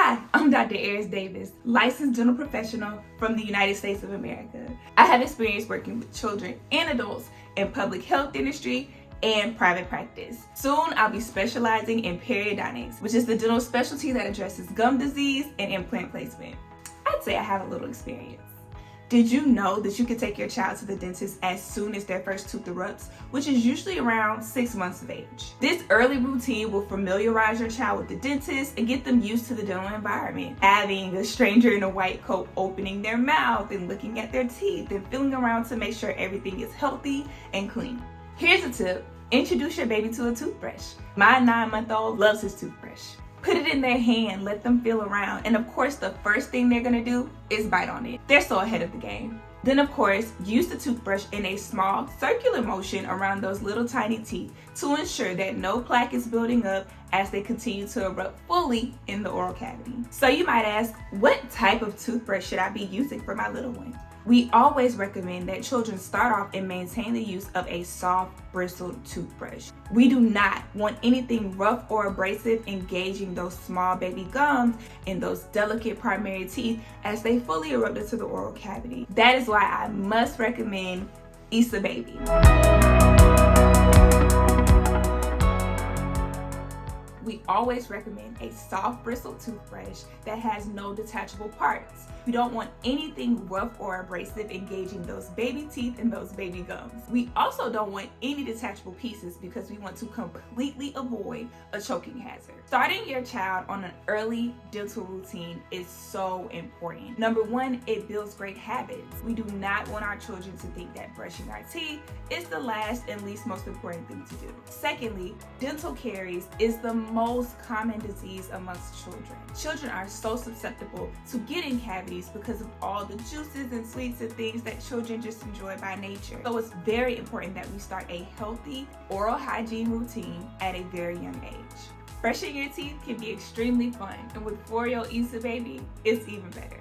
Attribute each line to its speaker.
Speaker 1: Hi, I'm Dr. Eris Davis, licensed dental professional from the United States of America. I have experience working with children and adults in public health dentistry and private practice. Soon, I'll be specializing in periodontics, which is the dental specialty that addresses gum disease and implant placement. I'd say I have a little experience. Did you know that you can take your child to the dentist as soon as their first tooth erupts, which is usually around 6 months of age? This early routine will familiarize your child with the dentist and get them used to the dental environment. Having a stranger in a white coat opening their mouth and looking at their teeth and feeling around to make sure everything is healthy and clean. Here's a tip: introduce your baby to a toothbrush. My 9-month-old loves his toothbrush. Put it in their hand, let them feel around, and of course the first thing they're gonna do is bite on it. They're so ahead of the game. Then of course, use the toothbrush in a small circular motion around those little tiny teeth to ensure that no plaque is building up as they continue to erupt fully in the oral cavity. So you might ask, what type of toothbrush should I be using for my little one? We always recommend that children start off and maintain the use of a soft, bristled toothbrush. We do not want anything rough or abrasive engaging those small baby gums and those delicate primary teeth as they fully erupt into the oral cavity. That is why I must recommend ISSA Baby. We always recommend a soft bristled toothbrush that has no detachable parts. We don't want anything rough or abrasive engaging those baby teeth and those baby gums. We also don't want any detachable pieces because we want to completely avoid a choking hazard. Starting your child on an early dental routine is so important. Number one, it builds great habits. We do not want our children to think that brushing our teeth is the last and least most important thing to do. Secondly, dental caries is the most common disease amongst children. Children are so susceptible to getting cavities because of all the juices and sweets and things that children just enjoy by nature. So it's very important that we start a healthy oral hygiene routine at a very young age. Brushing your teeth can be extremely fun, and with FOREO ISSA Baby, it's even better.